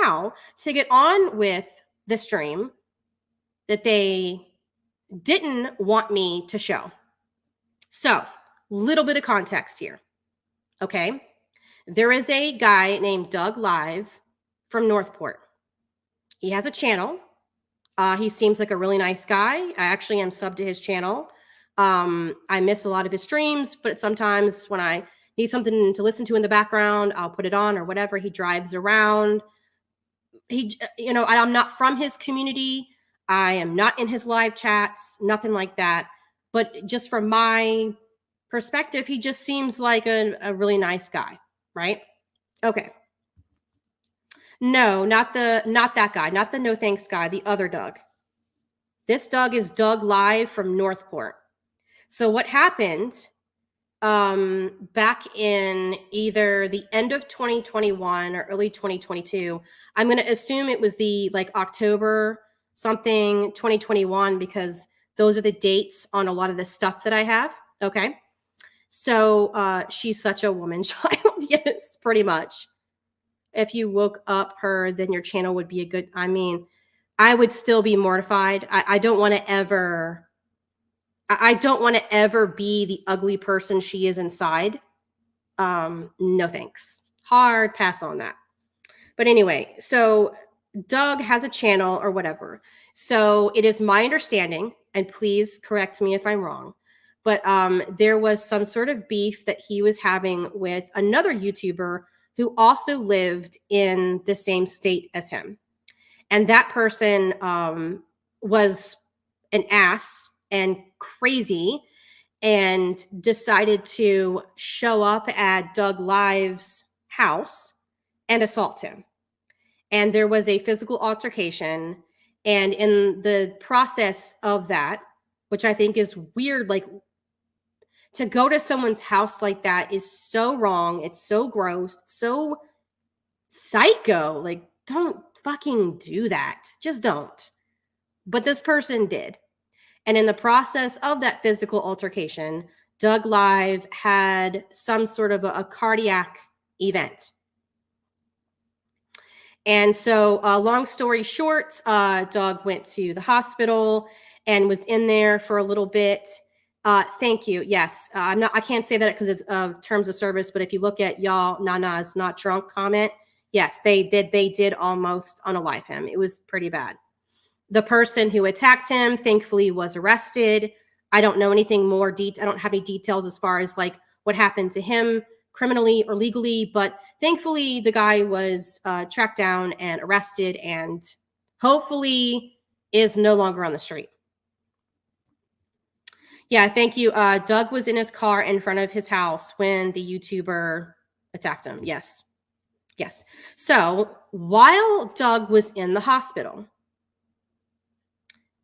now to get on with the stream that they didn't want me to show. So, little bit of context here. Okay. There is a guy named Doug Live from Northport. He has a channel. He seems like a really nice guy. I actually am subbed to his channel. I miss a lot of his streams, but sometimes when I need something to listen to in the background, I'll put it on or whatever. He drives around. I'm not from his community. I am not in his live chats, nothing like that. But just from my perspective, he just seems like a really nice guy, right? Okay. No, not that guy, not the no thanks guy, the other Doug. This Doug is Doug Live from Northport. So what happened back in either the end of 2021 or early 2022, I'm going to assume it was the October something 2021, because those are the dates on a lot of the stuff that I have. Okay. So she's such a woman child. Yes, pretty much. If you woke up her, then your channel would be a good, I would still be mortified. I don't want to ever be the ugly person she is inside. No thanks. Hard pass on that. But anyway, so Doug has a channel or whatever. So it is my understanding, and please correct me if I'm wrong, but there was some sort of beef that he was having with another YouTuber who also lived in the same state as him. And that person was an ass and crazy and decided to show up at Doug Live's house and assault him. And there was a physical altercation. And in the process of that, which I think is weird, to go to someone's house like that is so wrong. It's so gross. It's so psycho. Don't fucking do that. Just don't. But this person did. And in the process of that physical altercation, Doug Live had some sort of a cardiac event. And so long story short, Doug went to the hospital and was in there for a little bit. Thank you. Yes. I can't say that because it's terms of service, but if you look at y'all, Nana's not drunk comment. Yes, they did almost unalive him. It was pretty bad. The person who attacked him, thankfully, was arrested. I don't know anything more I don't have any details as far as what happened to him criminally or legally, but thankfully the guy was tracked down and arrested and hopefully is no longer on the street. Yeah, thank you. Doug was in his car in front of his house when the YouTuber attacked him. Yes. Yes. So while Doug was in the hospital,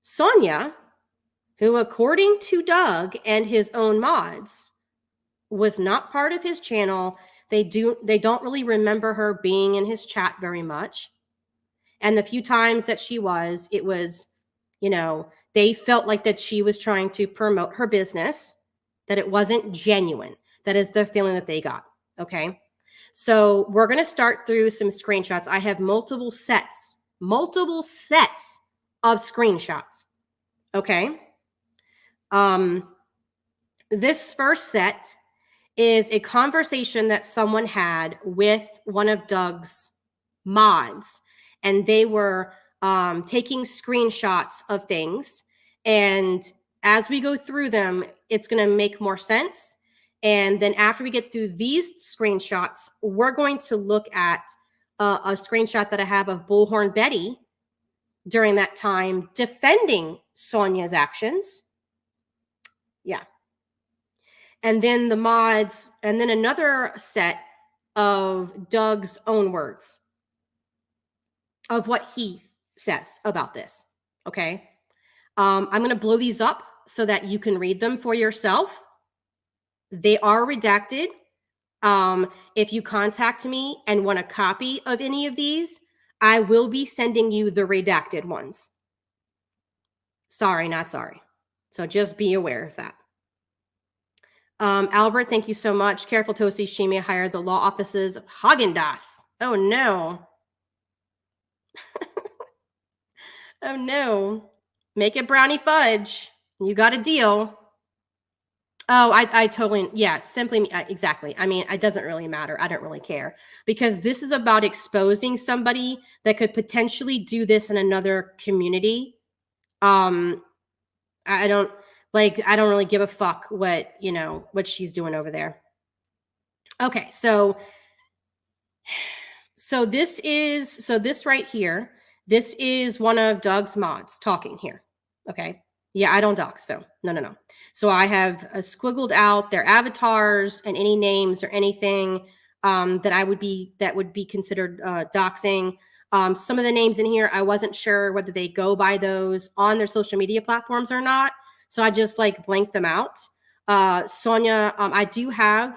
Sonia, who according to Doug and his own mods, was not part of his channel. They don't really remember her being in his chat very much. And the few times that she was, it was, they felt like that she was trying to promote her business, that it wasn't genuine. That is the feeling that they got. Okay. So we're going to start through some screenshots. I have multiple sets of screenshots. Okay. This first set is a conversation that someone had with one of Doug's mods, and they were taking screenshots of things. And as we go through them, it's going to make more sense. And then after we get through these screenshots, we're going to look at a screenshot that I have of Bullhorn Betty during that time defending Sonia's actions. Yeah. And then the mods, and then another set of Doug's own words of what he says about this. Okay. I'm going to blow these up so that you can read them for yourself. They are redacted. If you contact me and want a copy of any of these, I will be sending you the redacted ones. Sorry, not sorry. So just be aware of that. Albert, thank you so much. Careful, Toasty. She may hire the law offices of Haagen-Dazs. Oh, no. Oh no. Make it brownie fudge. You got a deal. Oh, I totally, yeah, simply, exactly. I mean, it doesn't really matter. I don't really care because this is about exposing somebody that could potentially do this in another community. Um, I don't I don't really give a fuck what, what she's doing over there. Okay, so this right here, this is one of Doug's mods talking here. Okay. Yeah, I don't dox, so no, no, no. So I have squiggled out their avatars and any names or anything that would be considered doxing. Some of the names in here, I wasn't sure whether they go by those on their social media platforms or not, so I just like blanked them out. Sonia, I do have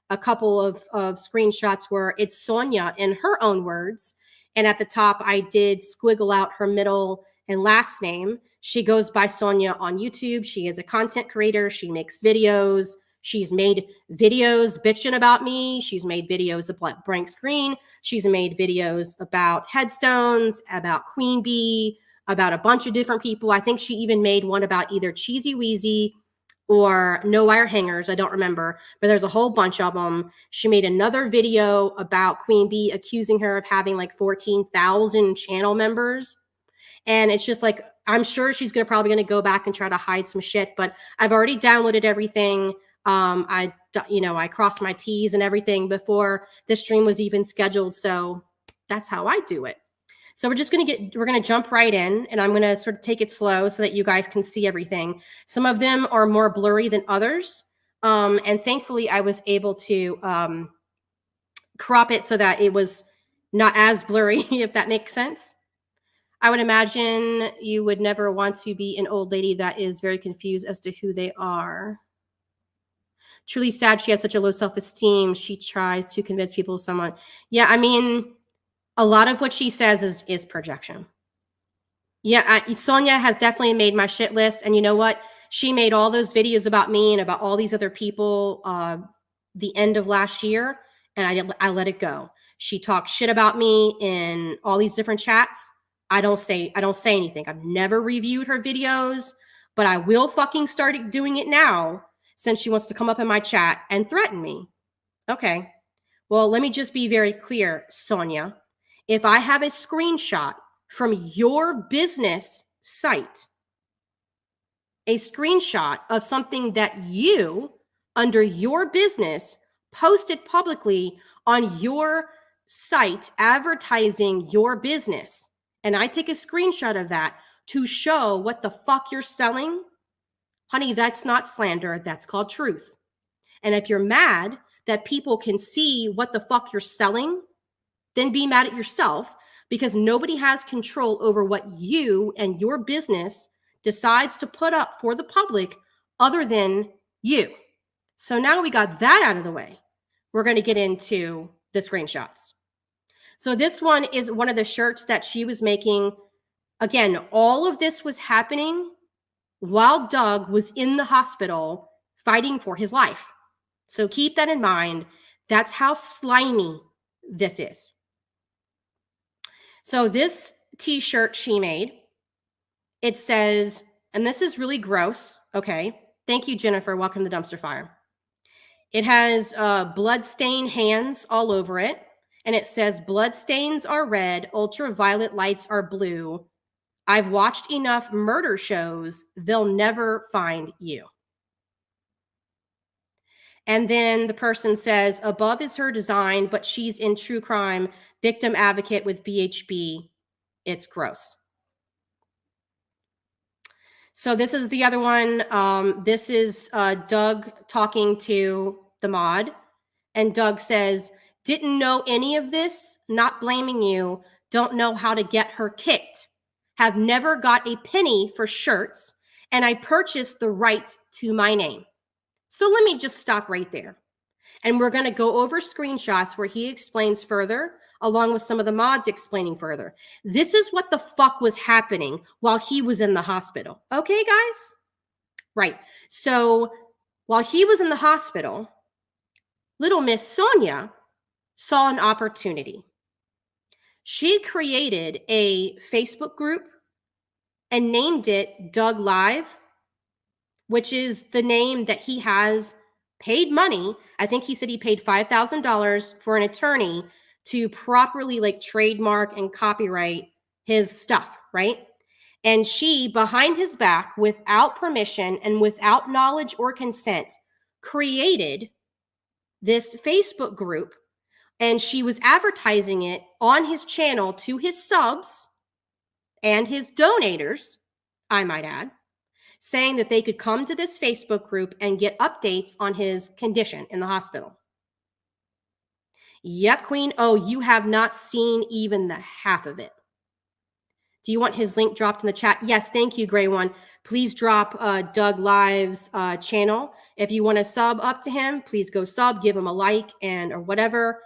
a couple of screenshots where it's Sonia in her own words. And at the top, I did squiggle out her middle and last name. She goes by Sonia on YouTube. She is a content creator. She makes videos. She's made videos bitching about me. She's made videos of blank screen. She's made videos about headstones, about Queen Bee, about a bunch of different people. I think she even made one about either Cheesy Wheezy or No Wire Hangers. I don't remember, but there's a whole bunch of them. She made another video about Queen Bee accusing her of having like 14,000 channel members. And it's just like, I'm sure she's probably going to go back and try to hide some shit, but I've already downloaded everything. I crossed my T's and everything before the stream was even scheduled. So that's how I do it. So we're going to jump right in, and I'm going to sort of take it slow so that you guys can see everything. Some of them are more blurry than others. And thankfully I was able to crop it so that it was not as blurry, if that makes sense. I would imagine you would never want to be an old lady that is very confused as to who they are. Truly sad she has such a low self-esteem. She tries to convince people of someone. Yeah, I mean, a lot of what she says is projection. Yeah, Sonia has definitely made my shit list. And you know what? She made all those videos about me and about all these other people the end of last year, and I let it go. She talked shit about me in all these different chats. I don't say anything. I've never reviewed her videos, but I will fucking start doing it now since she wants to come up in my chat and threaten me. Okay. Well, let me just be very clear, Sonia. If I have a screenshot from your business site, a screenshot of something that you, under your business, posted publicly on your site advertising your business, and I take a screenshot of that to show what the fuck you're selling, honey, that's not slander. That's called truth. And if you're mad that people can see what the fuck you're selling, then be mad at yourself, because nobody has control over what you and your business decides to put up for the public other than you. So now we got that out of the way. We're going to get into the screenshots. So this one is one of the shirts that she was making. Again, all of this was happening while Doug was in the hospital fighting for his life. So keep that in mind. That's how slimy this is. So this t-shirt she made, it says, and this is really gross. Okay. Thank you, Jennifer. Welcome to the dumpster fire. It has blood-stained hands all over it. And it says, blood stains are red, ultraviolet lights are blue. I've watched enough murder shows. They'll never find you. And then the person says, above is her design, but she's in true crime, victim advocate with BHB. It's gross. So this is the other one. This is Doug talking to the mod. And Doug says, didn't know any of this, not blaming you, don't know how to get her kicked. Have never got a penny for shirts, and I purchased the right to my name. So let me just stop right there. And we're going to go over screenshots where he explains further, along with some of the mods explaining further. This is what the fuck was happening while he was in the hospital. Okay, guys? Right. So while he was in the hospital, little Miss Sonia saw an opportunity. She created a Facebook group and named it Doug Live, which is the name that he has paid money. I think he said he paid $5,000 for an attorney to properly like trademark and copyright his stuff, right? And she, behind his back, without permission and without knowledge or consent, created this Facebook group, and she was advertising it on his channel to his subs and his donators, I might add, saying that they could come to this Facebook group and get updates on his condition in the hospital. Yep, Queen. Oh, you have not seen even the half of it. Do you want his link dropped in the chat? Yes, thank you, Gray One. Please drop Doug Live's channel. If you want to sub up to him, please go sub, give him a like and or whatever.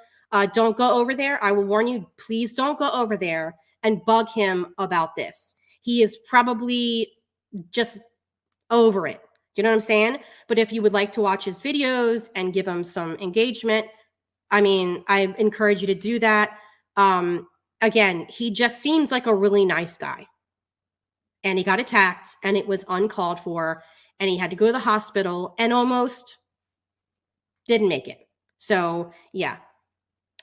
Don't go over there. I will warn you, please don't go over there and bug him about this. He is probably just over it. Do you know what I'm saying? But if you would like to watch his videos and give him some engagement, I mean, I encourage you to do that. Again, he just seems like a really nice guy. And he got attacked and it was uncalled for. And he had to go to the hospital and almost didn't make it. So, yeah.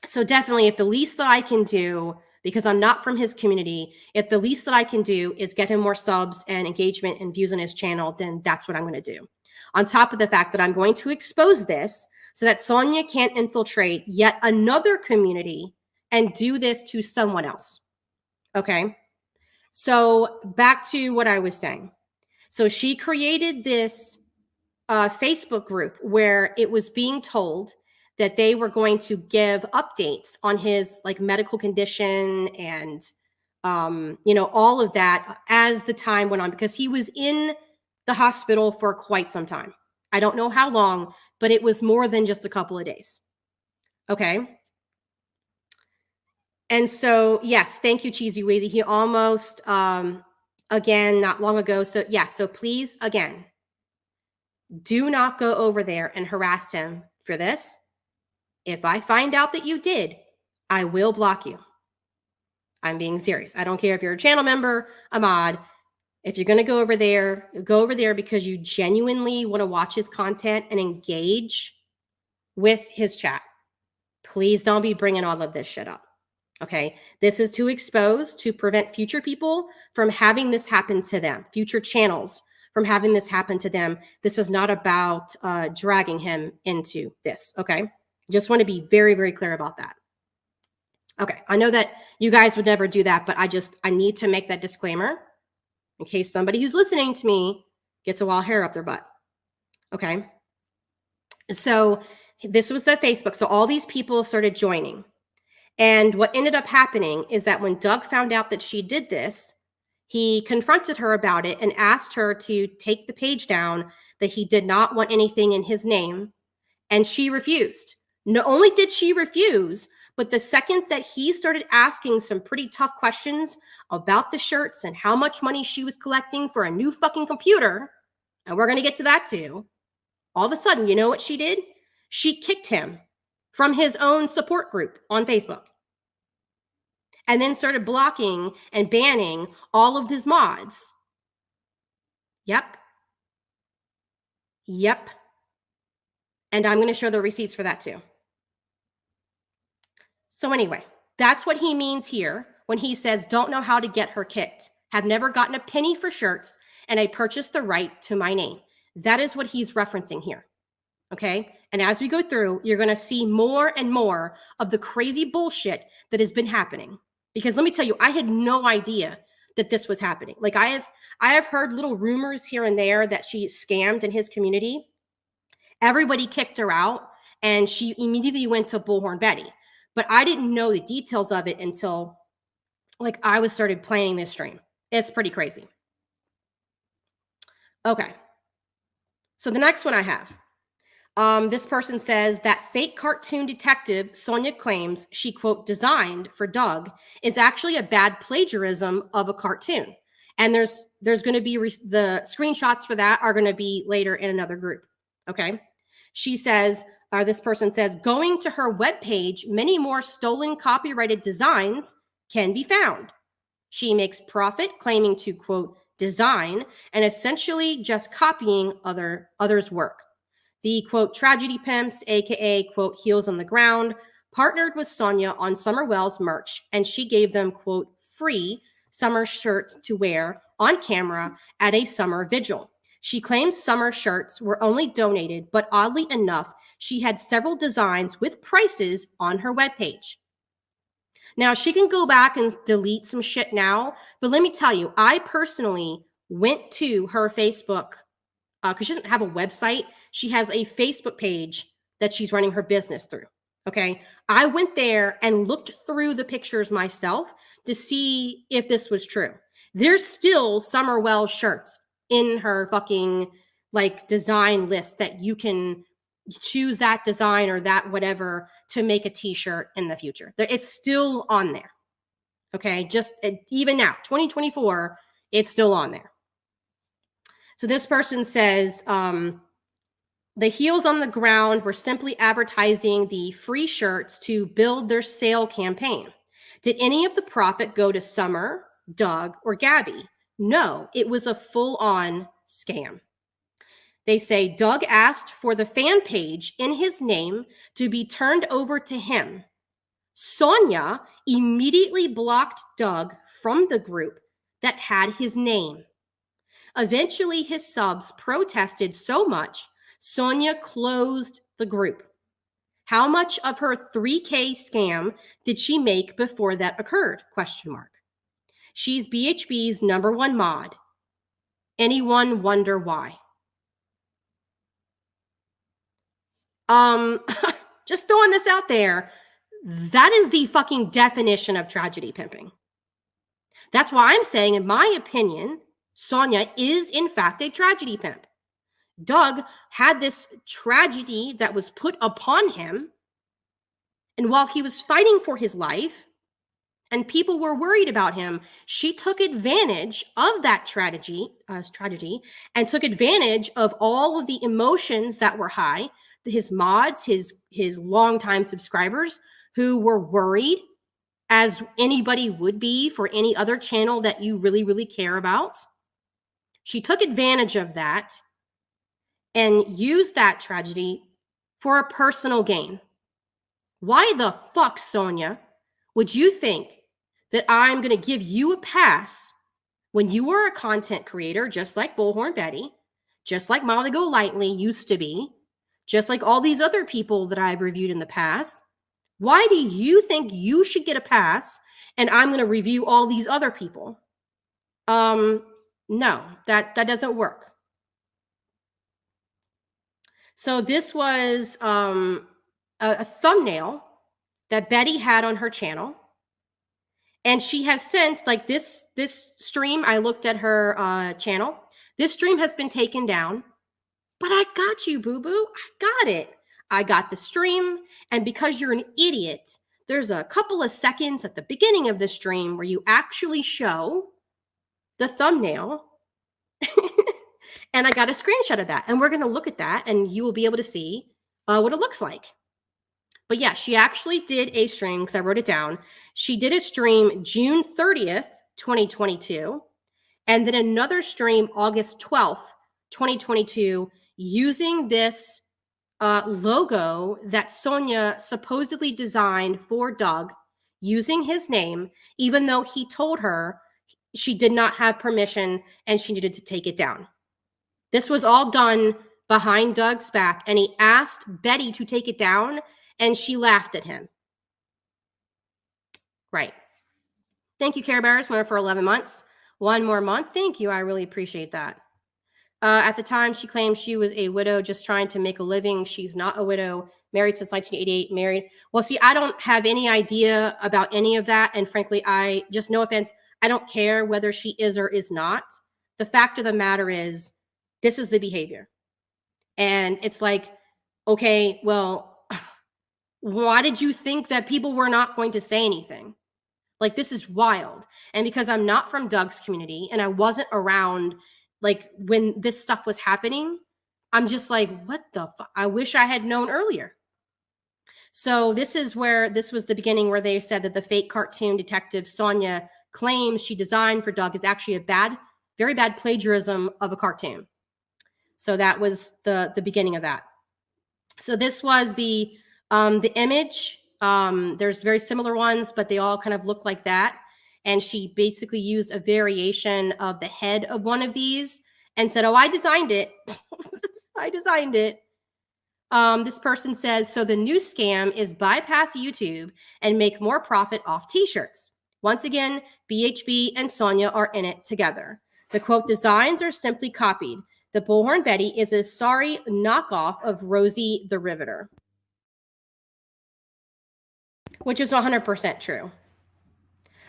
So definitely, if the least that I can do, because I'm not from his community, if the least that I can do is get him more subs and engagement and views on his channel, then that's what I'm going to do. On top of the fact that I'm going to expose this so that Sonia can't infiltrate yet another community and do this to someone else. Okay. So back to what I was saying. So she created this Facebook group where it was being told that they were going to give updates on his like medical condition and all of that as the time went on, because he was in the hospital for quite some time. I don't know how long, but it was more than just a couple of days. Okay. And so, yes, thank you, Cheesy Wazy. He almost, again, not long ago. So, yes, so please, again, do not go over there and harass him for this. If I find out that you did, I will block you. I'm being serious. I don't care if you're a channel member, a mod. If you're going to go over there because you genuinely want to watch his content and engage with his chat. Please don't be bringing all of this shit up. Okay, this is to expose, to prevent future people from having this happen to them, future channels from having this happen to them. This is not about dragging him into this. Okay, just want to be very, very clear about that. Okay, I know that you guys would never do that, but I need to make that disclaimer in case somebody who's listening to me gets a wild hair up their butt. Okay, so this was the Facebook. So all these people started joining. And what ended up happening is that when Doug found out that she did this, he confronted her about it and asked her to take the page down, that he did not want anything in his name. And she refused. Not only did she refuse, but the second that he started asking some pretty tough questions about the shirts and how much money she was collecting for a new fucking computer, and we're going to get to that too, all of a sudden, you know what she did? She kicked him from his own support group on Facebook, and then started blocking and banning all of his mods. Yep. And I'm going to show the receipts for that too. So anyway, that's what he means here when he says, don't know how to get her kicked, have never gotten a penny for shirts, and I purchased the right to my name. That is what he's referencing here. Okay. And as we go through, you're going to see more and more of the crazy bullshit that has been happening. Because let me tell you, I had no idea that this was happening. Like I have heard little rumors here and there that she scammed in his community. Everybody kicked her out and she immediately went to Bullhorn Betty. But I didn't know the details of it until like I was started planning this stream. It's pretty crazy. Okay. So the next one I have. This person says that fake cartoon detective Sonia claims she, quote, designed for Doug is actually a bad plagiarism of a cartoon. And there's going to be the screenshots for that are going to be later in another group. Okay. She says, this person says, going to her webpage, many more stolen copyrighted designs can be found. She makes profit claiming to, quote, design and essentially just copying others' work. The, quote, tragedy pimps, aka, quote, heels on the ground, partnered with Sonia on Summerwell's merch, and she gave them, quote, free summer shirts to wear on camera at a summer vigil. She claims summer shirts were only donated, but oddly enough, she had several designs with prices on her webpage. Now, she can go back and delete some shit now, but let me tell you, I personally went to her Facebook because she doesn't have a website. She has a Facebook page that she's running her business through. Okay. I went there and looked through the pictures myself to see if this was true. There's still Summerwell shirts in her fucking like design list that you can choose that design or that whatever to make a t-shirt in the future. It's still on there. Okay. Just even now, 2024, it's still on there. So this person says, the heels on the ground were simply advertising the free shirts to build their sale campaign. Did any of the profit go to Summer, Doug, or Gabby? No, it was a full-on scam. They say Doug asked for the fan page in his name to be turned over to him. Sonia immediately blocked Doug from the group that had his name. Eventually, his subs protested so much, Sonia closed the group. How much of her 3K scam did she make before that occurred? Question mark. She's BHB's #1 mod. Anyone wonder why? Just throwing this out there. That is the fucking definition of tragedy pimping. That's why I'm saying, in my opinion, Sonia is in fact a tragedy pimp. Doug had this tragedy that was put upon him. And while he was fighting for his life and people were worried about him, she took advantage of that tragedy and took advantage of all of the emotions that were high. His mods, his longtime subscribers who were worried, as anybody would be for any other channel that you really, really care about. She took advantage of that and used that tragedy for a personal gain. Why the fuck, Sonia, would you think that I'm going to give you a pass when you were a content creator, just like Bullhorn Betty, just like Molly Golightly used to be, just like all these other people that I've reviewed in the past? Why do you think you should get a pass and I'm going to review all these other people? No, that doesn't work. So this was a thumbnail that Betty had on her channel. And she has since, like this stream, I looked at her channel. This stream has been taken down. But I got you, boo-boo. I got it. I got the stream. And because you're an idiot, there's a couple of seconds at the beginning of the stream where you actually show the thumbnail. And I got a screenshot of that. And we're going to look at that and you will be able to see what it looks like. But yeah, she actually did a stream because I wrote it down. She did a stream June 30th, 2022. And then another stream August 12th, 2022, using this logo that Sonia supposedly designed for Doug, using his name, even though he told her she did not have permission and she needed to take it down. This was all done behind Doug's back, and he asked Betty to take it down, and she laughed at him. Right. Thank you, Care Bears, for 11 months. One more month. Thank you. I really appreciate that. At the time, she claimed she was a widow just trying to make a living. She's not a widow, married since 1988, married. Well, see, I don't have any idea about any of that. And frankly, I just, no offense, I don't care whether she is or is not. The fact of the matter is, this is the behavior. And it's like, okay, well, why did you think that people were not going to say anything? Like, this is wild. And because I'm not from Doug's community and I wasn't around like when this stuff was happening, I'm just like, what the fuck? I wish I had known earlier. So this was the beginning where they said that the fake cartoon detective Sonia claims she designed for Doug is actually very bad plagiarism of a cartoon. So that was the beginning of that. So this was the image. There's very similar ones, but they all kind of look like that. And she basically used a variation of the head of one of these and said, "Oh, I designed it." I designed it. This person says, so the new scam is bypass YouTube and make more profit off t-shirts. Once again, BHB and Sonia are in it together. The quote designs are simply copied. The Bullhorn Betty is a sorry knockoff of Rosie the Riveter. Which is 100% true.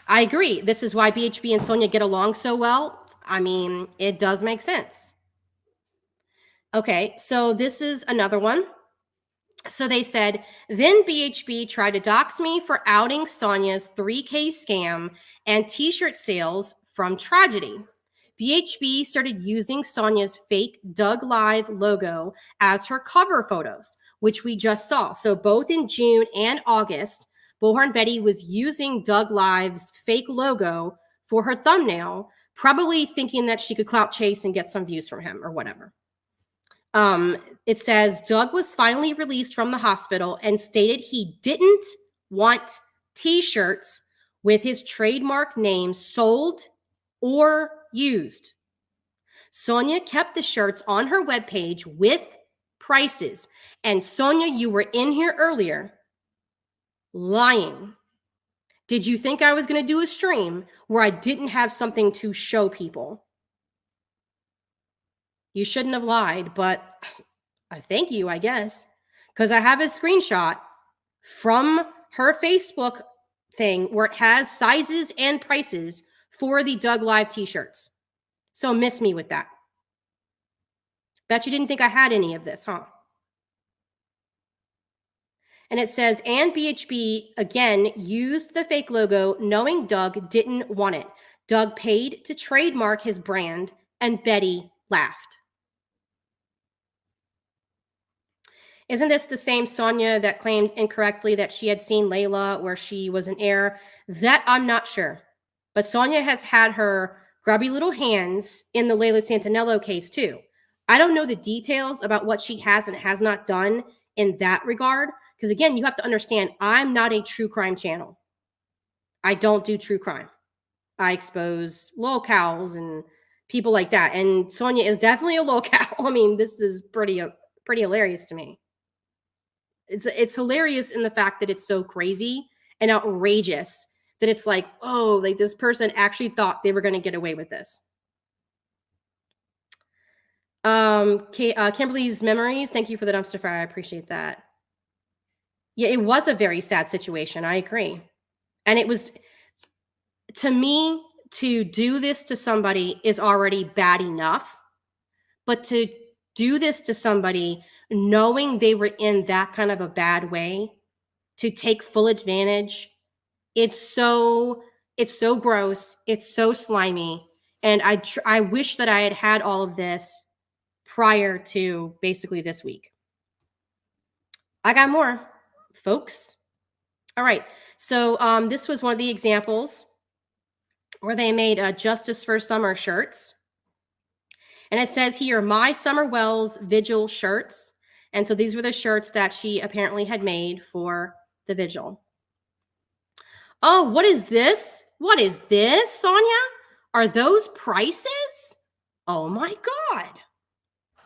I agree. This is why BHB and Sonia get along so well. I mean, it does make sense. Okay, so this is another one. So they said, then BHB tried to dox me for outing Sonia's 3K scam and t-shirt sales from Tragedy. BHB started using Sonia's fake Doug Live logo as her cover photos, which we just saw. So both in June and August, Bullhorn Betty was using Doug Live's fake logo for her thumbnail, probably thinking that she could clout chase and get some views from him or whatever. It says Doug was finally released from the hospital and stated he didn't want t-shirts with his trademark name sold or used. Sonia kept the shirts on her webpage with prices. And Sonia, you were in here earlier lying. Did you think I was going to do a stream where I didn't have something to show people? You shouldn't have lied, but I thank you, I guess, because I have a screenshot from her Facebook thing where it has sizes and prices for the Doug Live t-shirts. So miss me with that. Bet you didn't think I had any of this, huh? And it says, and BHB, again, used the fake logo knowing Doug didn't want it. Doug paid to trademark his brand, and Betty laughed. Isn't this the same Sonia that claimed incorrectly that she had seen Layla where she was an heir? That I'm not sure. But Sonia has had her grubby little hands in the Layla Santanello case too. I don't know the details about what she has and has not done in that regard. Because again, you have to understand, I'm not a true crime channel. I don't do true crime. I expose lolcows and people like that. And Sonia is definitely a lolcow. I mean, this is pretty hilarious to me. It's hilarious in the fact that it's so crazy and outrageous that it's like, oh, like this person actually thought they were going to get away with this. Kimberly's memories. Thank you for the dumpster fire. I appreciate that. Yeah, it was a very sad situation. I agree. And it was, to me, to do this to somebody is already bad enough. But to do this to somebody knowing they were in that kind of a bad way, to take full advantage, it's so gross, it's so slimy, and I wish that I had all of this prior to basically this week. I got more, folks. All right, so this was one of the examples where they made Justice for Summer shirts. And it says here, My Summer Wells Vigil shirts. And so these were the shirts that she apparently had made for the vigil. Oh, what is this? What is this, Sonia? Are those prices? Oh my God.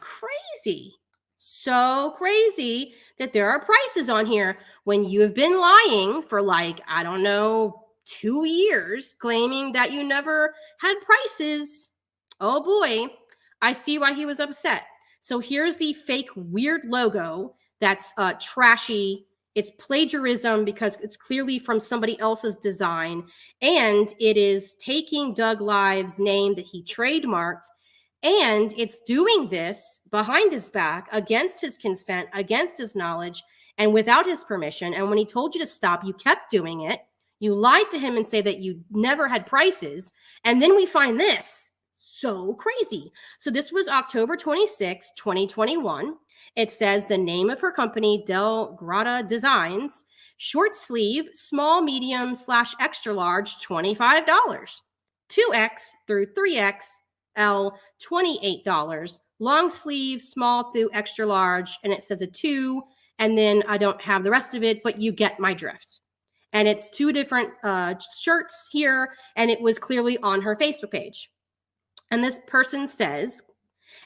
Crazy. So crazy that there are prices on here when you have been lying for like, I don't know, 2 years, claiming that you never had prices. Oh boy. I see why he was upset. So here's the fake weird logo that's trashy. It's plagiarism because it's clearly from somebody else's design. And it is taking Doug Live's name that he trademarked. And it's doing this behind his back, against his consent, against his knowledge, and without his permission. And when he told you to stop, you kept doing it. You lied to him and say that you never had prices. And then we find this. So crazy. So this was October 26, 2021. It says the name of her company, Del Grata Designs, short sleeve, small, medium / extra large, $25. 2X through 3XL, $28. Long sleeve, small through extra large, and it says a 2, and then I don't have the rest of it, but you get my drift. And it's 2 different shirts here, and it was clearly on her Facebook page. And this person says,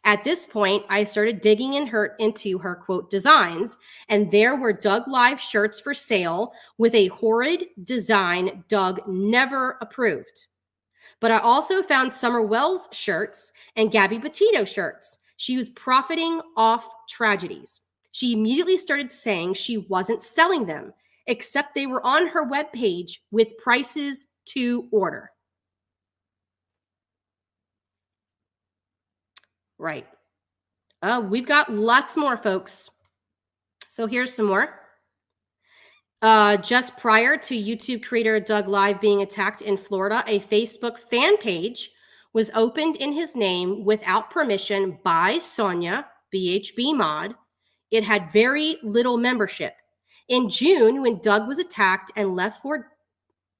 at this point, I started digging into her quote designs, and there were Doug Live shirts for sale with a horrid design Doug never approved. But I also found Summer Wells shirts and Gabby Petito shirts. She was profiting off tragedies. She immediately started saying she wasn't selling them, except they were on her webpage with prices to order. Right. We've got lots more, folks. So here's some more. Just prior to YouTube creator Doug Live being attacked in Florida, a Facebook fan page was opened in his name without permission by Sonia, BHB mod. It had very little membership. In June, when Doug was attacked and left for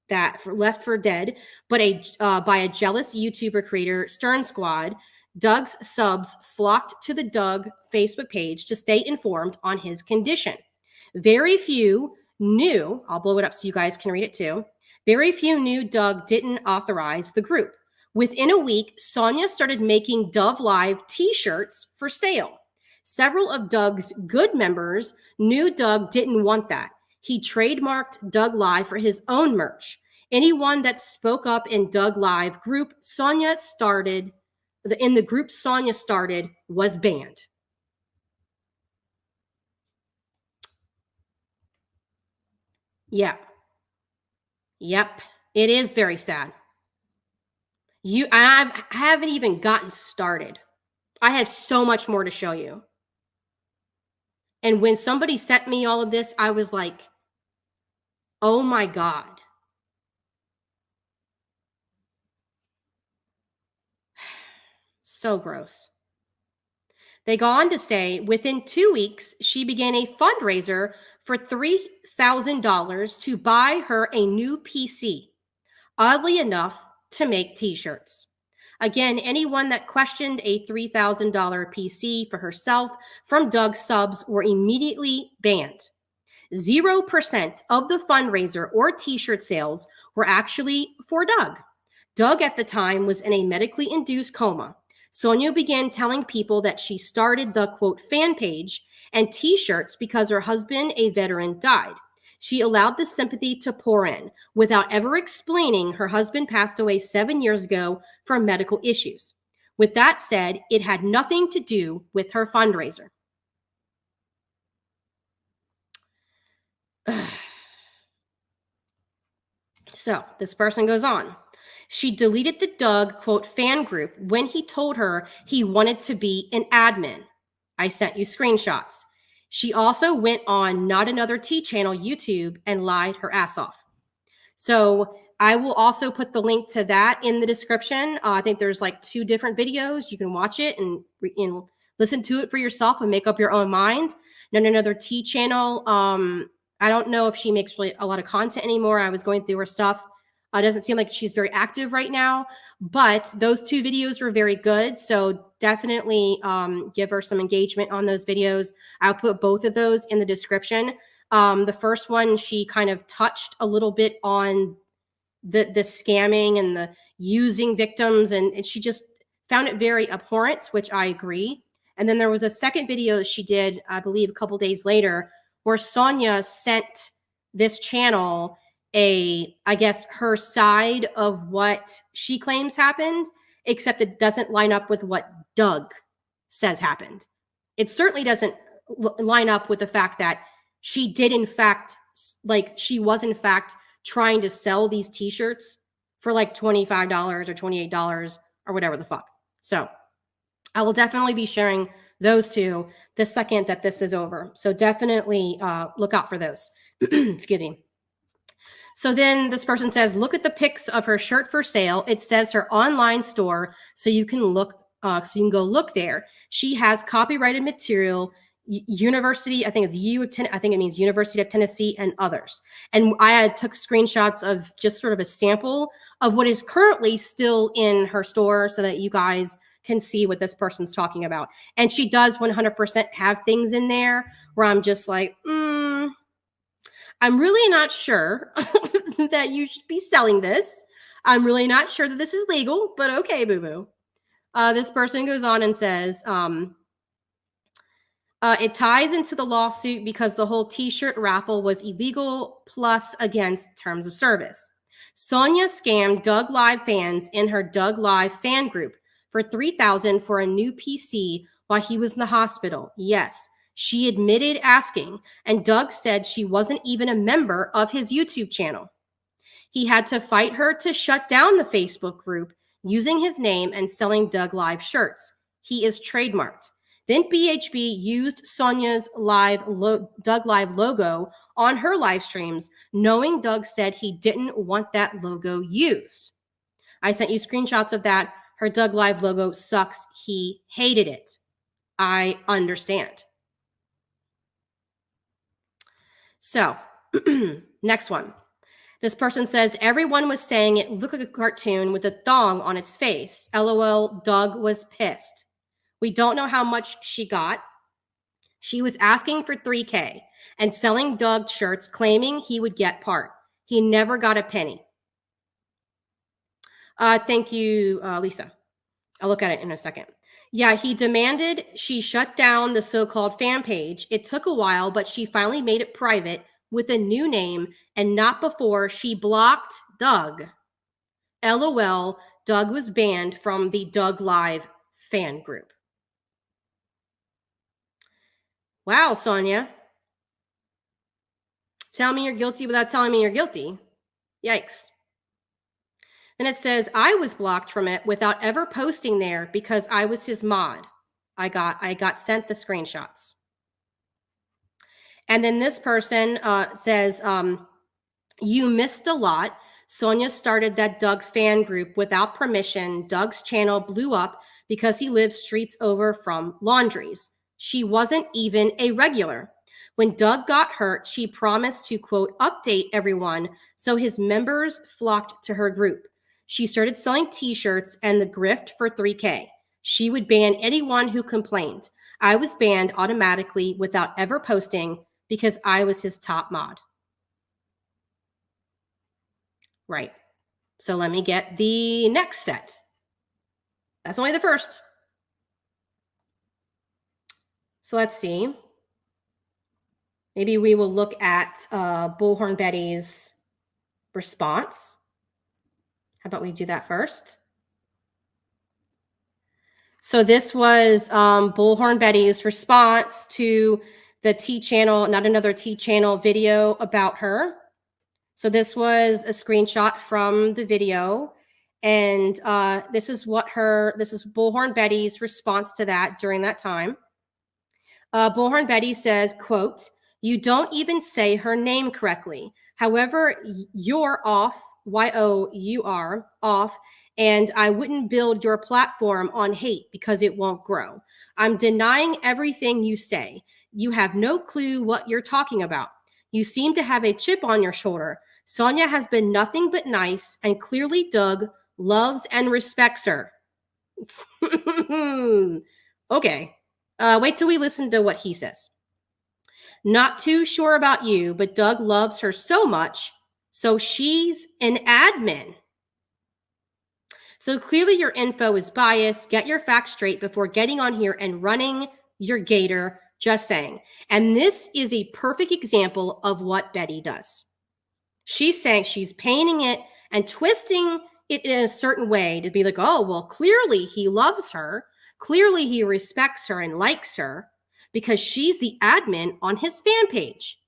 dead, but by a jealous YouTuber creator, Stern Squad, Doug's subs flocked to the Doug Facebook page to stay informed on his condition. Very few knew, I'll blow it up so you guys can read it too. Very few knew Doug didn't authorize the group. Within a week, Sonia started making Dove Live t-shirts for sale. Several of Doug's good members knew Doug didn't want that. He trademarked Doug Live for his own merch. Anyone that spoke up in Doug Live group Sonia started was banned. Yeah. Yep. It is very sad. I haven't even gotten started. I have so much more to show you. And when somebody sent me all of this, I was like, oh my God. So gross. They go on to say, within 2 weeks, she began a fundraiser for $3,000 to buy her a new PC. Oddly enough, to make t-shirts. Again, anyone that questioned a $3,000 PC for herself from Doug subs were immediately banned. 0% of the fundraiser or t-shirt sales were actually for Doug. Doug at the time was in a medically induced coma. Sonia began telling people that she started the quote fan page and t-shirts because her husband, a veteran, died. She allowed the sympathy to pour in without ever explaining her husband passed away 7 years ago from medical issues. With that said, it had nothing to do with her fundraiser. So this person goes on. She deleted the Doug, quote, fan group when he told her he wanted to be an admin. I sent you screenshots. She also went on Not Another Tea Channel YouTube and lied her ass off. So I will also put the link to that in the description. I think there's like 2 different videos. You can watch it and listen to it for yourself and make up your own mind. Not Another Tea Channel. I don't know if she makes really a lot of content anymore. I was going through her stuff. It doesn't seem like she's very active right now, but those 2 videos were very good. So definitely give her some engagement on those videos. I'll put both of those in the description. The first one, she kind of touched a little bit on the scamming and the using victims, and she just found it very abhorrent, which I agree. And then there was a second video she did, I believe, a couple days later, where Sonia sent this channel I guess her side of what she claims happened, except it doesn't line up with what Doug says happened. It certainly doesn't line up with the fact that she did in fact, like she was in fact trying to sell these t-shirts for like $25 or $28 or whatever the fuck. So I will definitely be sharing those 2 the second that this is over. So definitely look out for those. Excuse me. So then this person says, look at the pics of her shirt for sale. It says her online store, so you can look, so you can go look there. She has copyrighted material. University, I think it's I think it means University of Tennessee and others. And I took screenshots of just sort of a sample of what is currently still in her store so that you guys can see what this person's talking about. And she does 100% have things in there where I'm just like, I'm really not sure that you should be selling this. I'm really not sure that this is legal, but okay, boo boo. This person goes on and says, it ties into the lawsuit because the whole t-shirt raffle was illegal plus against terms of service. Sonia scammed Doug Live fans in her Doug Live fan group for $3,000 for a new PC while he was in the hospital. Yes, she admitted asking, and Doug said she wasn't even a member of his YouTube channel. He had to fight her to shut down the Facebook group using his name and selling Doug Live shirts. He is trademarked. Then BHB used Sonia's Doug Live logo on her live streams, knowing Doug said he didn't want that logo used. I sent you screenshots of that. Her Doug Live logo sucks. He hated it. I understand. So, next one. This person says, everyone was saying it looked like a cartoon with a thong on its face. LOL, Doug was pissed. We don't know how much she got. She was asking for $3,000 and selling Doug shirts, claiming he would get part. He never got a penny. Thank you, Lisa. I'll look at it in a second. Yeah, he demanded she shut down the so-called fan page. It took a while, but she finally made it private with a new name and not before she blocked Doug. LOL, Doug was banned from the Doug Live fan group. Wow, Sonia. Tell me you're guilty without telling me you're guilty. Yikes. Then it says, I was blocked from it without ever posting there because I was his mod. I got sent the screenshots. And then this person says, you missed a lot. Sonia started that Doug fan group without permission. Doug's channel blew up because he lives streets over from Laundries. She wasn't even a regular. When Doug got hurt, she promised to, quote, update everyone, so his members flocked to her group. She started selling t-shirts and the grift for $3,000. She would ban anyone who complained. I was banned automatically without ever posting because I was his top mod. Right. So let me get the next set. That's only the first. So let's see. Maybe we will look at Bullhorn Betty's response. How about we do that first? So this was Bullhorn Betty's response to the T-Channel, Not Another T-Channel video about her. So this was a screenshot from the video. And this is Bullhorn Betty's response to that during that time. Bullhorn Betty says, quote, you don't even say her name correctly. However, you're off, Y-O-U-R, off, and I wouldn't build your platform on hate because it won't grow. I'm denying everything you say. You have no clue what you're talking about. You seem to have a chip on your shoulder. Sonia has been nothing but nice, and clearly Doug loves and respects her. Okay. Wait till we listen to what he says. Not too sure about you, but Doug loves her so much, so she's an admin. So clearly your info is biased. Get your facts straight before getting on here and running your gator. Just saying. And this is a perfect example of what Betty does. She's saying she's painting it and twisting it in a certain way to be like, oh, well, clearly he loves her. Clearly he respects her and likes her because she's the admin on his fan page.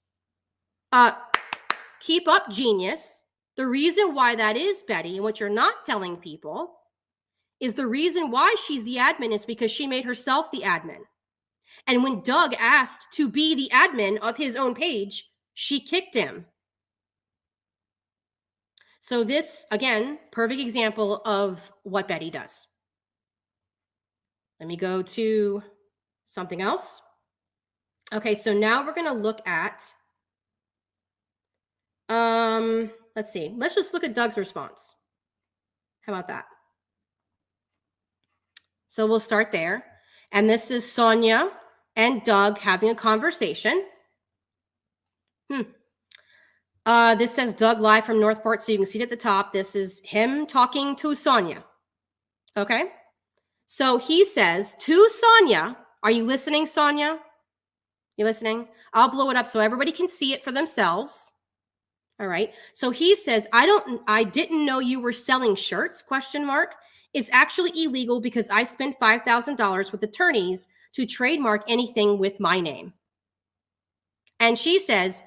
Keep up, genius. The reason why that is, Betty, and what you're not telling people is the reason why she's the admin is because she made herself the admin. And when Doug asked to be the admin of his own page, she kicked him. So this, again, perfect example of what Betty does. Let me go to something else. Okay, so now we're going to look at, let's see. Let's just look at Doug's response. How about that? So we'll start there. And this is Sonia and Doug having a conversation. This says Doug live from Northport, so you can see it at the top. This is him talking to Sonia. Okay. So he says to Sonia, are you listening, Sonia? You listening? I'll blow it up so everybody can see it for themselves. All right. So he says, I didn't know you were selling shirts, ? It's actually illegal because I spent $5,000 with attorneys to trademark anything with my name. And she says,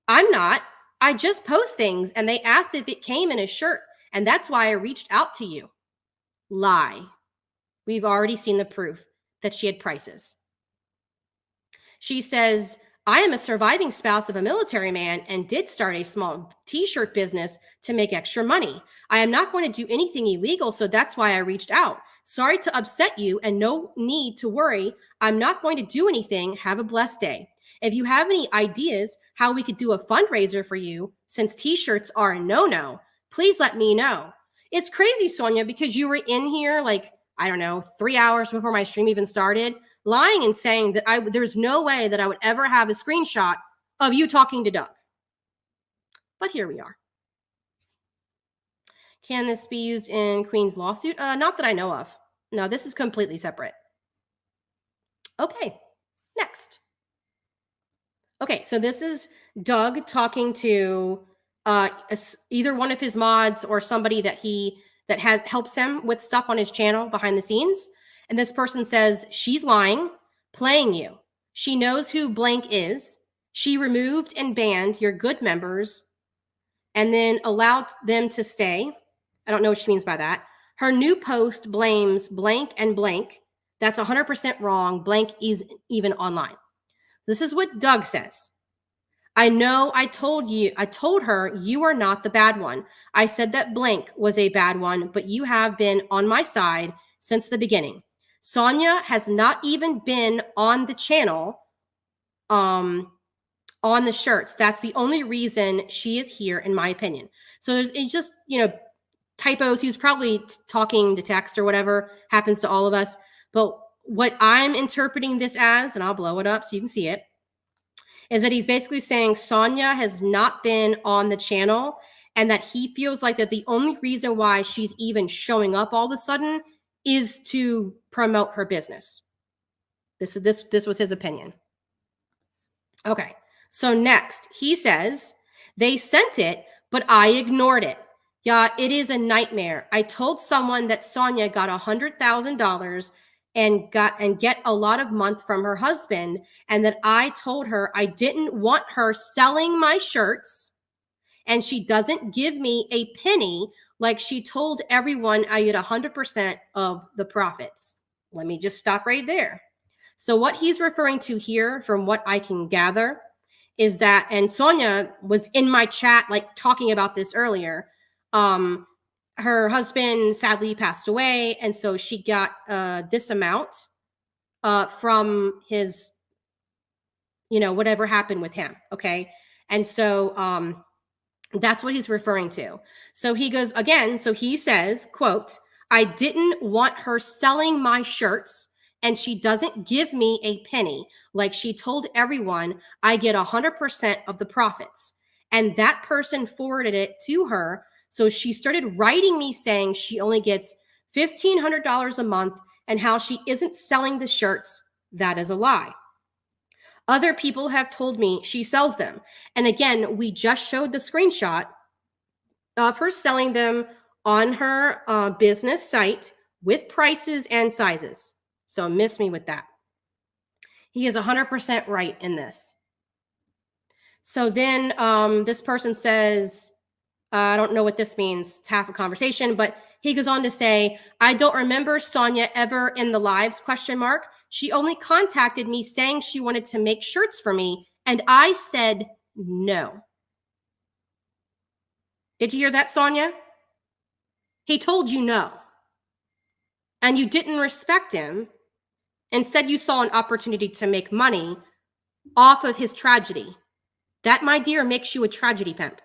I'm not. I just post things and they asked if it came in a shirt. And that's why I reached out to you. Lie. We've already seen the proof that she had prices. She says, I am a surviving spouse of a military man and did start a small t-shirt business to make extra money. I am not going to do anything illegal, so that's why I reached out. Sorry to upset you and no need to worry. I'm not going to do anything. Have a blessed day. If you have any ideas how we could do a fundraiser for you, since t-shirts are a no-no, please let me know. It's crazy, Sonia, because you were in here like, I don't know, 3 hours before my stream even started, lying and saying that there's no way that I would ever have a screenshot of you talking to Doug. But here we are. Can this be used in Queen's lawsuit? Not that I know of. No, this is completely separate. Okay, next. Okay, so this is Doug talking to either one of his mods or somebody that helps him with stuff on his channel behind the scenes. And this person says, she's lying, playing you. She knows who blank is. She removed and banned your good members and then allowed them to stay. I don't know what she means by that. Her new post blames blank and blank. That's 100% wrong. Blank is even online. This is what Doug says. I know I told her you are not the bad one. I said that blank was a bad one, but you have been on my side since the beginning. Sonia has not even been on the channel on the shirts. That's the only reason she is here, in my opinion. So it's just, typos. He was probably talking to text or whatever, happens to all of us. But what I'm interpreting this as, and I'll blow it up so you can see it, is that he's basically saying Sonia has not been on the channel and that he feels like that the only reason why she's even showing up all of a sudden is to promote her business. This was his opinion. Okay, so next he says, they sent it, but I ignored it. Yeah, it is a nightmare. I told someone that Sonia got $100,000 and get a lot of month from her husband, and that I told her I didn't want her selling my shirts, and she doesn't give me a penny, like she told everyone I get 100% of the profits. Let me just stop right there. So what he's referring to here, from what I can gather, is that, and Sonia was in my chat like talking about this earlier, her husband sadly passed away, and so she got this amount from his, whatever happened with him. Okay, and so that's what he's referring to. So he goes again. So he says, quote, I didn't want her selling my shirts, and she doesn't give me a penny, like she told everyone I get 100% of the profits. And that person forwarded it to her. So she started writing me saying she only gets $1,500 a month and how she isn't selling the shirts. That is a lie. Other people have told me she sells them. And again, we just showed the screenshot of her selling them on her business site with prices and sizes. So miss me with that. He is 100% right in this. So then this person says, I don't know what this means. It's half a conversation, but he goes on to say, I don't remember Sonia ever in the lives, ? She only contacted me saying she wanted to make shirts for me, and I said no. Did you hear that, Sonia? He told you no. And you didn't respect him. Instead, you saw an opportunity to make money off of his tragedy. That, my dear, makes you a tragedy pimp.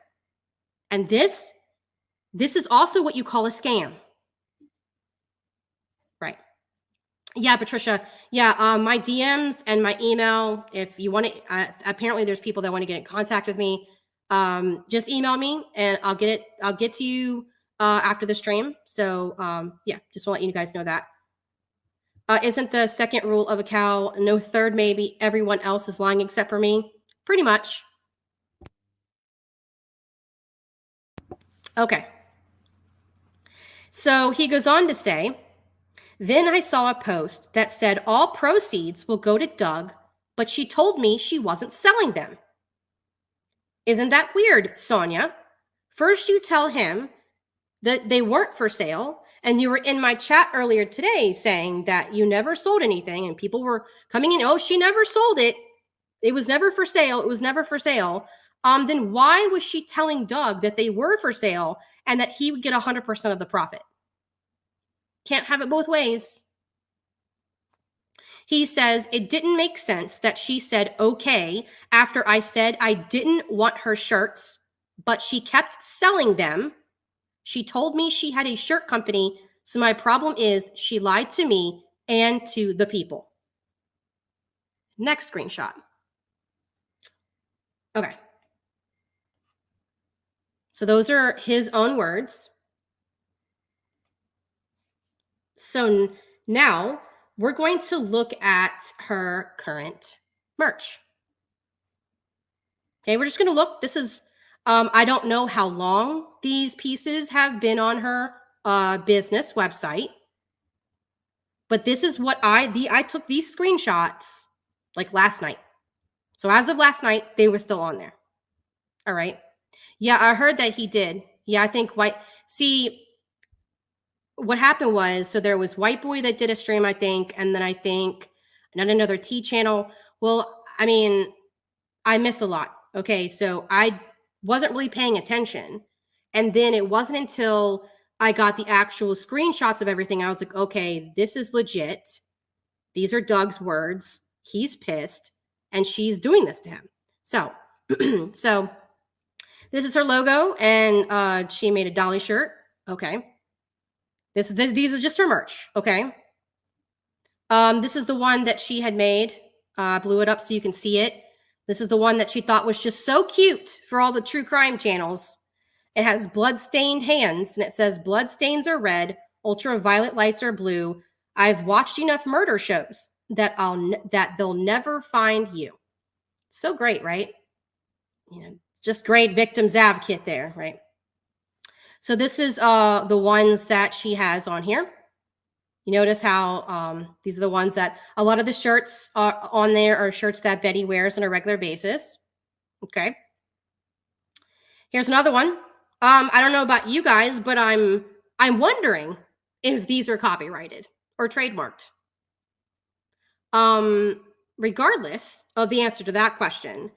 And this is also what you call a scam. Right. Yeah, Patricia. Yeah, my DMs and my email, if you want to, apparently there's people that want to get in contact with me. Just email me and I'll get to you after the stream. So yeah, just want to let you guys know that. Isn't the second rule of a cow no third maybe? Everyone else is lying except for me? Pretty much. Okay. So he goes on to say, then I saw a post that said all proceeds will go to Doug, but she told me she wasn't selling them. Isn't that weird, Sonia? First, you tell him that they weren't for sale, and you were in my chat earlier today saying that you never sold anything, and people were coming in, oh, she never sold it. It was never for sale. It was never for sale. Then why was she telling Doug that they were for sale and that he would get 100% of the profit? Can't have it both ways. He says, it didn't make sense that she said okay after I said I didn't want her shirts, but she kept selling them. She told me she had a shirt company, so my problem is she lied to me and to the people. Next screenshot. Okay. So those are his own words. So now we're going to look at her current merch. Okay, we're just going to look. This is, I don't know how long these pieces have been on her business website, but this is what I took these screenshots like last night. So as of last night, they were still on there. All right. Yeah, I heard that he did. Yeah, I think see, what happened was, so there was White Boy that did a stream, I think, and then I think another T channel. Well, I mean, I miss a lot. Okay, so I wasn't really paying attention. And then it wasn't until I got the actual screenshots of everything, I was like, okay, this is legit. These are Doug's words. He's pissed, and she's doing this to him. So, so this is her logo, and she made a Dolly shirt. Okay. These are just her merch. Okay. This is the one that she had made. Blew it up so you can see it. This is the one that she thought was just so cute for all the true crime channels. It has blood-stained hands, and it says, blood stains are red, ultraviolet lights are blue. I've watched enough murder shows that they'll never find you. So great, right? You know, just great victims advocate there, right? So this is the ones that she has on here. You notice how these are the ones that a lot of the shirts on there are shirts that Betty wears on a regular basis. Okay. Here's another one. I don't know about you guys, but I'm wondering if these are copyrighted or trademarked. Regardless of the answer to that question,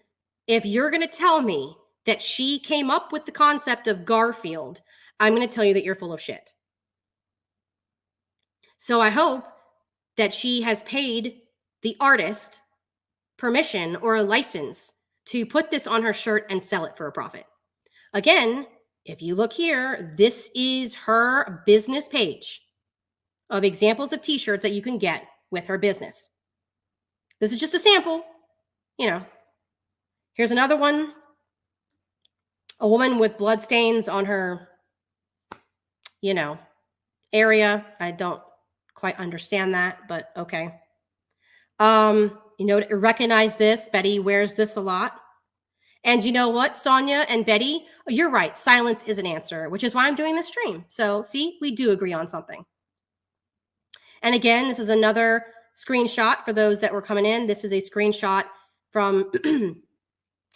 if you're going to tell me that she came up with the concept of Garfield, I'm going to tell you that you're full of shit. So I hope that she has paid the artist permission or a license to put this on her shirt and sell it for a profit. Again, if you look here, this is her business page of examples of t-shirts that you can get with her business. This is just a sample, you know. Here's another one. A woman with blood stains on her, you know, area. I don't quite understand that, but okay. You know, recognize this. Betty wears this a lot. And you know what, Sonia and Betty, you're right. Silence is an answer, which is why I'm doing this stream. So see, we do agree on something. And again, this is another screenshot for those that were coming in. This is a screenshot from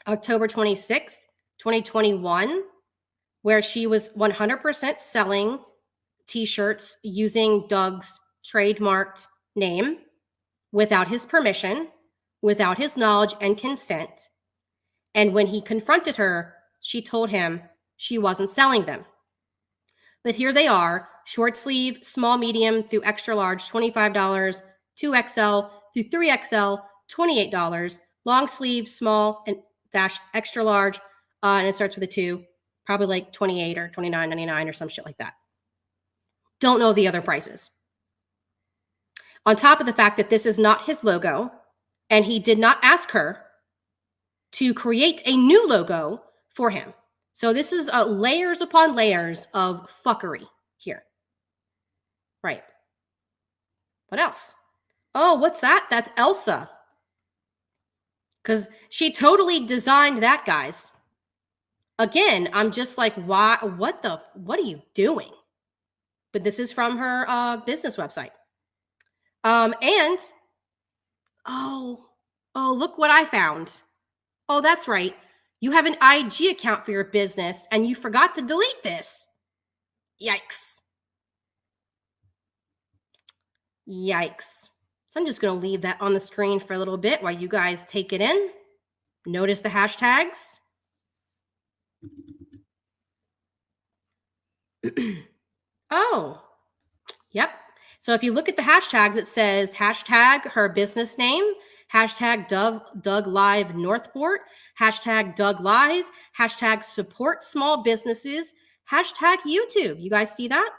October 26th, 2021, where she was 100% selling t-shirts using Doug's trademarked name without his permission, without his knowledge and consent. And when he confronted her, she told him she wasn't selling them. But here they are, short sleeve, small, medium through extra large, $25, 2XL through 3XL, $28, long sleeve, small, and dash extra large, and it starts with a 2, probably like 28 or 29.99 or some shit like that. Don't know the other prices. On top of the fact that this is not his logo, and he did not ask her to create a new logo for him. So this is layers upon layers of fuckery here. Right. What else? Oh, what's that? That's Elsa. Because she totally designed that, guys. Again, I'm just like, why? What are you doing? But this is from her business website. And oh, look what I found. Oh, that's right. You have an IG account for your business and you forgot to delete this. Yikes. Yikes. So I'm just going to leave that on the screen for a little bit while you guys take it in. Notice the hashtags. Oh, yep. So if you look at the hashtags, it says hashtag her business name, hashtag Doug Live Northport, hashtag Doug Live, hashtag support small businesses, hashtag YouTube. You guys see that?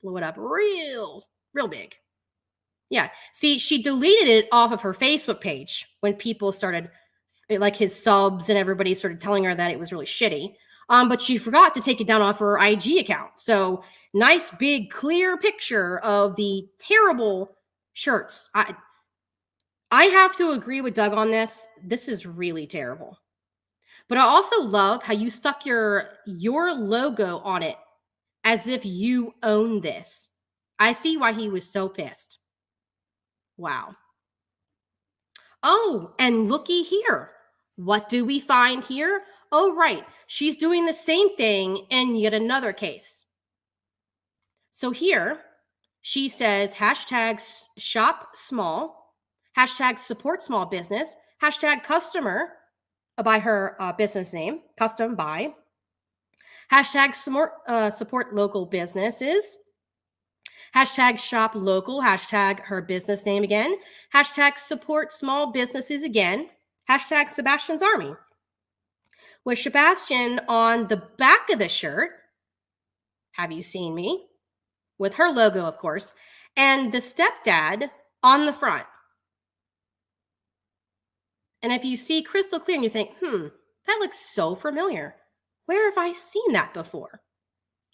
Blow it up real big. Yeah. See, she deleted it off of her Facebook page when people started, like his subs and everybody started telling her that it was really shitty. But she forgot to take it down off her IG account. So nice, big, clear picture of the terrible shirts. I have to agree with Doug on this. This is really terrible. But I also love how you stuck your logo on it as if you own this. I see why he was so pissed. Wow. Oh, and looky here. What do we find here? Oh, right. She's doing the same thing in yet another case. So here, she says hashtag shop small, hashtag support small business, hashtag customer by her business name, custom by, hashtag support local businesses, hashtag shop local, hashtag her business name again, hashtag support small businesses again, hashtag Sebastian's Army. With Sebastian on the back of the shirt, have you seen me? With her logo, of course, and the stepdad on the front. And if you see crystal clear and you think, that looks so familiar. Where have I seen that before?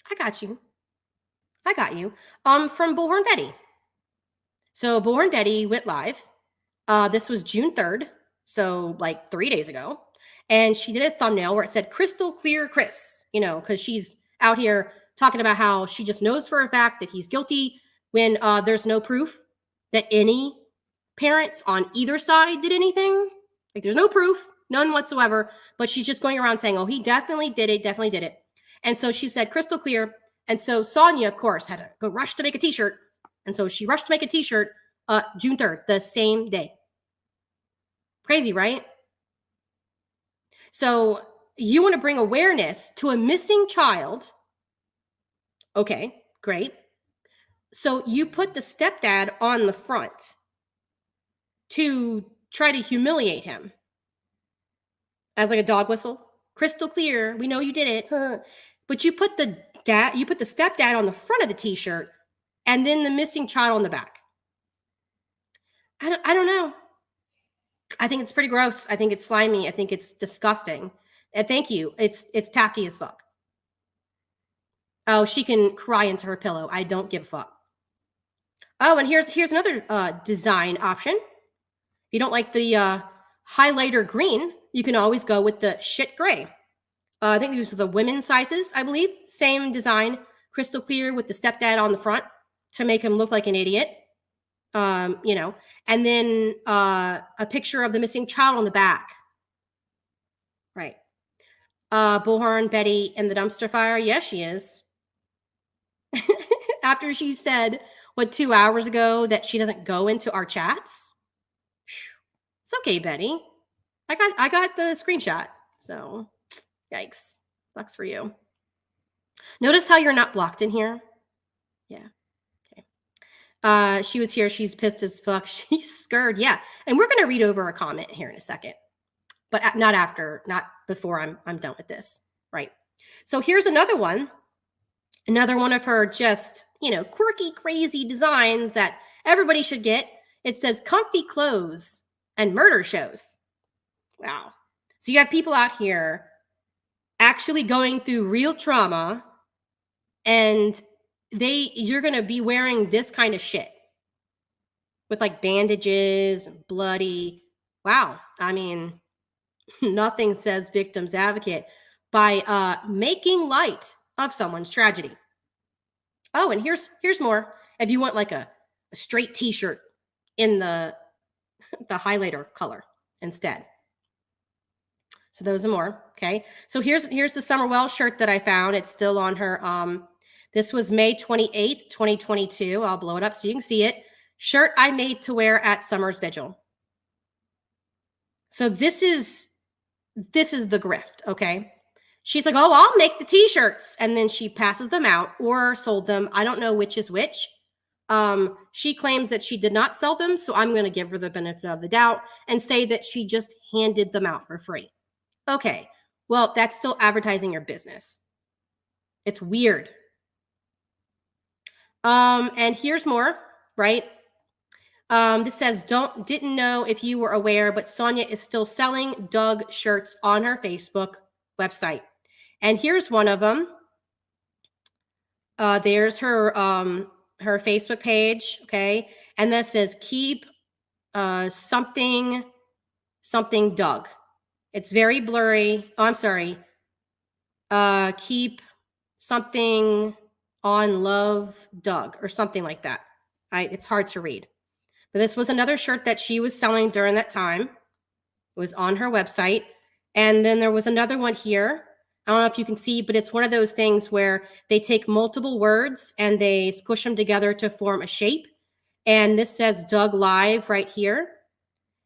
I got you. From Bullhorn Betty. So Bullhorn Betty went live. This was June 3rd, so like 3 days ago. And she did a thumbnail where it said crystal clear Chris, because she's out here talking about how she just knows for a fact that he's guilty when there's no proof that any parents on either side did anything. Like there's no proof, none whatsoever, but she's just going around saying, oh, he definitely did it. And so she said crystal clear. And so Sonia, of course, had to go rush to make a t-shirt. And so she rushed to make a t-shirt June 3rd, the same day. Crazy, right? So you want to bring awareness to a missing child. Okay, great. So you put the stepdad on the front to try to humiliate him as like a dog whistle. Crystal clear. We know you did it. But you put the stepdad on the front of the t-shirt and then the missing child on the back. I don't know. I think it's pretty gross. I think it's slimy. I think it's disgusting. And thank you. It's tacky as fuck. Oh, she can cry into her pillow. I don't give a fuck. Oh, and here's another design option. If you don't like the highlighter green, you can always go with the shit gray. I think these are the women's sizes, I believe. Same design, crystal clear with the stepdad on the front to make him look like an idiot. And then a picture of the missing child on the back. Right. Bullhorn Betty in the dumpster fire. Yes, she is. After she said, 2 hours ago that she doesn't go into our chats? It's okay, Betty. I got the screenshot. So, yikes. Sucks for you. Notice how you're not blocked in here? Yeah. She was here. She's pissed as fuck. She's scared. Yeah. And we're going to read over a comment here in a second. but not before I'm done with this, right? So here's another one of her just, quirky, crazy designs that everybody should get. It says comfy clothes and murder shows. Wow. So you have people out here actually going through real trauma, and you're going to be wearing this kind of shit with like bandages, bloody. Wow. I mean, nothing says victim's advocate by making light of someone's tragedy. Oh, and here's more. If you want like a straight t-shirt in the highlighter color instead. So those are more. Okay. So here's the Summer Wells shirt that I found. It's still on her. This was May 28th, 2022. I'll blow it up so you can see it. Shirt I made to wear at Summer's Vigil. So this is the grift. Okay. She's like, oh, I'll make the t-shirts. And then she passes them out or sold them. I don't know which is which. She claims that she did not sell them. So I'm going to give her the benefit of the doubt and say that she just handed them out for free. Okay. Well, that's still advertising your business. It's weird. And here's more, right? This says, didn't know if you were aware, but Sonia is still selling Doug shirts on her Facebook website. And here's one of them. There's her Facebook page, okay? And this says keep something Doug. It's very blurry. Oh, I'm sorry. Keep something on love Doug or something like that. It's hard to read. But this was another shirt that she was selling during that time. It was on her website. And then there was another one here. I don't know if you can see, but it's one of those things where they take multiple words and they squish them together to form a shape. And this says Doug Live right here.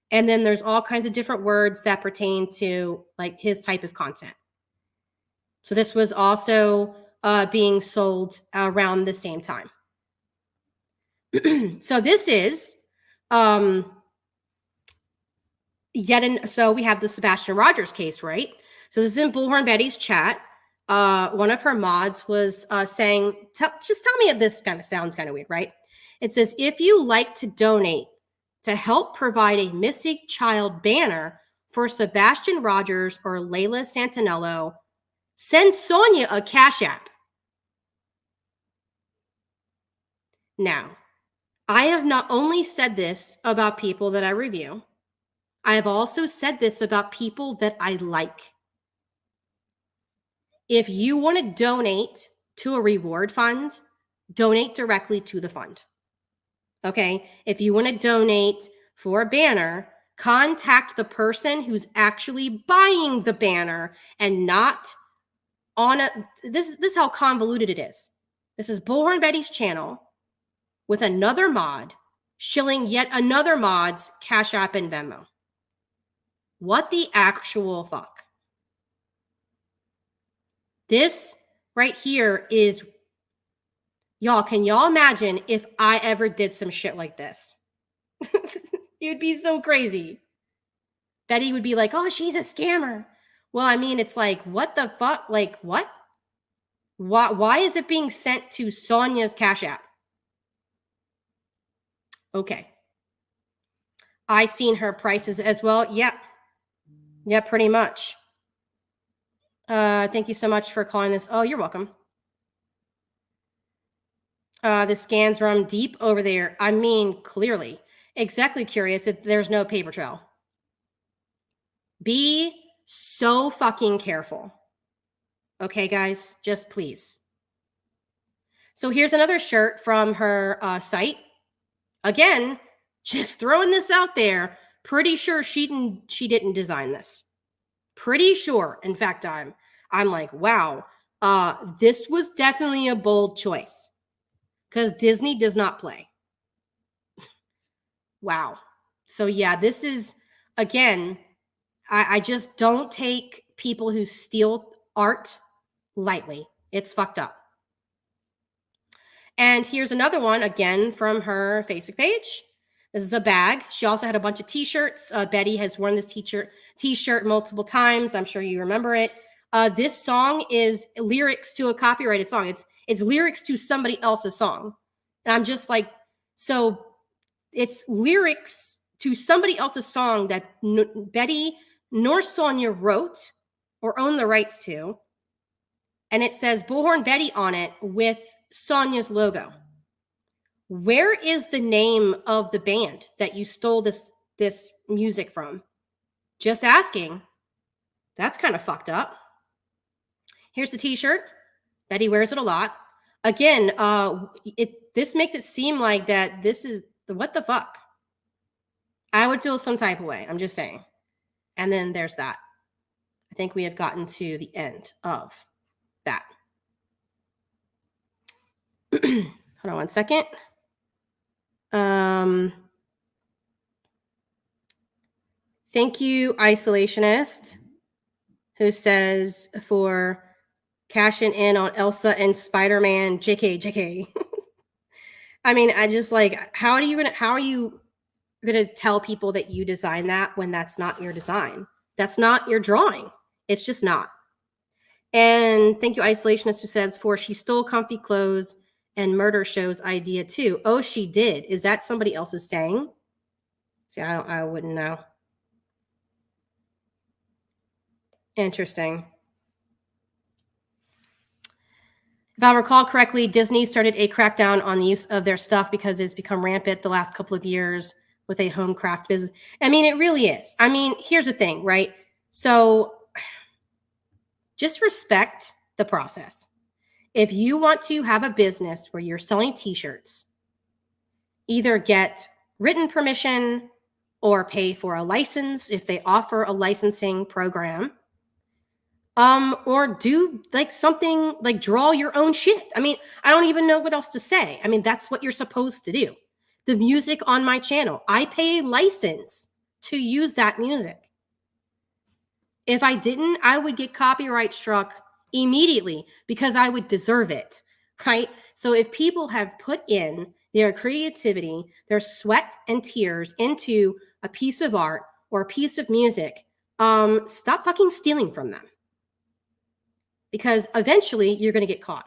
And then there's all kinds of different words that pertain to like his type of content. So this was also being sold around the same time. So this is so we have the Sebastian Rogers case, right? So this is in Bullhorn Betty's chat. One of her mods was saying, just tell me if this kind of sounds kind of weird, right? It says, if you like to donate to help provide a missing child banner for Sebastian Rogers or Layla Santinello, send Sonia a Cash App. Now, I have not only said this about people that I review, I have also said this about people that I like. If you want to donate to a reward fund, donate directly to the fund. Okay? If you want to donate for a banner, contact the person who's actually buying the banner and not on this is how convoluted it is. This is Bullhorn Betty's channel with another mod shilling yet another mod's Cash App and Venmo. What the actual fuck? This right here is, y'all, can y'all imagine if I ever did some shit like this? You'd be so crazy. Betty would be like, oh, she's a scammer. Well, I mean, it's like, what the fuck? Like, what? Why is it being sent to Sonia's Cash App? Okay. I seen her prices as well. Yeah. Yeah, pretty much. Thank you so much for calling this. Oh, you're welcome. The scans run deep over there. I mean, clearly. Exactly curious if there's no paper trail. Be so fucking careful. Okay, guys? Just please. So here's another shirt from her site. Again, just throwing this out there. Pretty sure she didn't design this. Pretty sure. In fact, I'm like, wow. This was definitely a bold choice because Disney does not play. Wow. So yeah, this is, again, I just don't take people who steal art lightly. It's fucked up. And here's another one, again, from her Facebook page. This is a bag. She also had a bunch of t-shirts. Betty has worn this t-shirt multiple times. I'm sure you remember it. This song is lyrics to a copyrighted song. It's lyrics to somebody else's song. And I'm just like, so it's lyrics to somebody else's song that Betty nor Sonia wrote or owned the rights to. And it says Bullhorn Betty on it with Sonia's logo. Where is the name of the band that you stole this music from? Just asking. That's kind of fucked up. Here's the t-shirt. Betty wears it a lot. Again, this makes it seem like that this is what the fuck? I would feel some type of way. I'm just saying. And then there's that. I think we have gotten to the end of that. Hold on one second. Thank you, Isolationist, who says for cashing in on Elsa and Spider-Man. JK. I mean, I just like, how are you gonna tell people that you designed that when that's not your design? That's not your drawing. It's just not. And thank you, Isolationist, who says for she stole comfy clothes and murder show's idea too. Oh, she did. Is that somebody else's saying? See, I wouldn't know. Interesting. If I recall correctly, Disney started a crackdown on the use of their stuff because it's become rampant the last couple of years with a home craft business. I mean, it really is. I mean, here's the thing, right? So just respect the process. If you want to have a business where you're selling t-shirts, either get written permission or pay for a license if they offer a licensing program, or do like something like draw your own shit. I mean, I don't even know what else to say. I mean, that's what you're supposed to do. The music on my channel, I pay a license to use that music. If I didn't, I would get copyright struck immediately because I would deserve it, right? So if people have put in their creativity, their sweat and tears into a piece of art or a piece of music, stop fucking stealing from them. Because eventually you're going to get caught.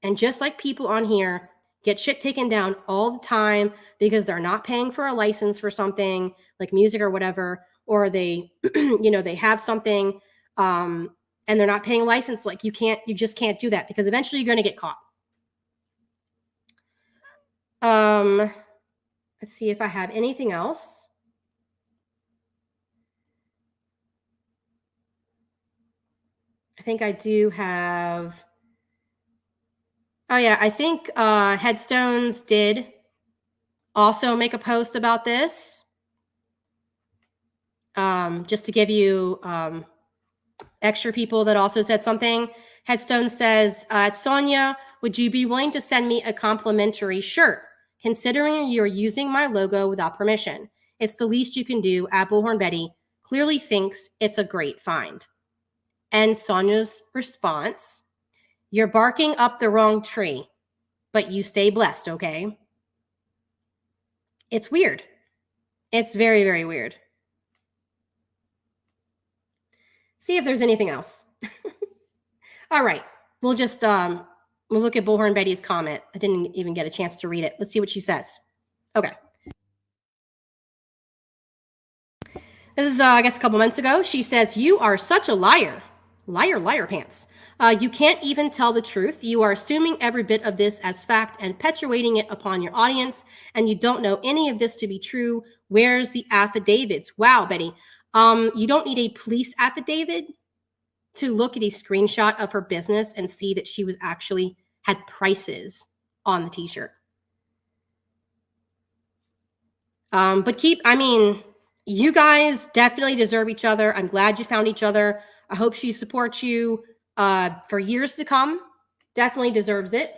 And just like people on here get shit taken down all the time because they're not paying for a license for something like music or whatever, or they, they have something and they're not paying a license, like you just can't do that because eventually you're going to get caught. Let's see if I have anything else. I think I do have. Oh, yeah. I think Headstones did also make a post about this. Just to give you extra people that also said something. Headstone says, Sonia, would you be willing to send me a complimentary shirt, considering you're using my logo without permission? It's the least you can do. Bullhorn Betty clearly thinks it's a great find. And Sonia's response, you're barking up the wrong tree, but you stay blessed, okay? It's weird. It's very, very weird. See if there's anything else. All right. We'll just we'll look at Bullhorn Betty's comment. I didn't even get a chance to read it. Let's see what she says. Okay. This is, I guess, a couple months ago. She says, you are such a liar. Liar pants. You can't even tell the truth. You are assuming every bit of this as fact and perpetuating it upon your audience, and you don't know any of this to be true. Where's the affidavits? Wow, Betty. You don't need a police affidavit to look at a screenshot of her business and see that she was actually had prices on the t-shirt. But you guys definitely deserve each other. I'm glad you found each other. I hope she supports you for years to come. Definitely deserves it.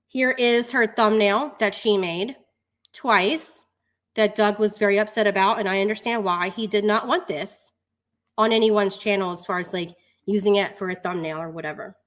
Here is her thumbnail that she made twice that Doug was very upset about, and I understand why. He did not want this on anyone's channel as far as like using it for a thumbnail or whatever.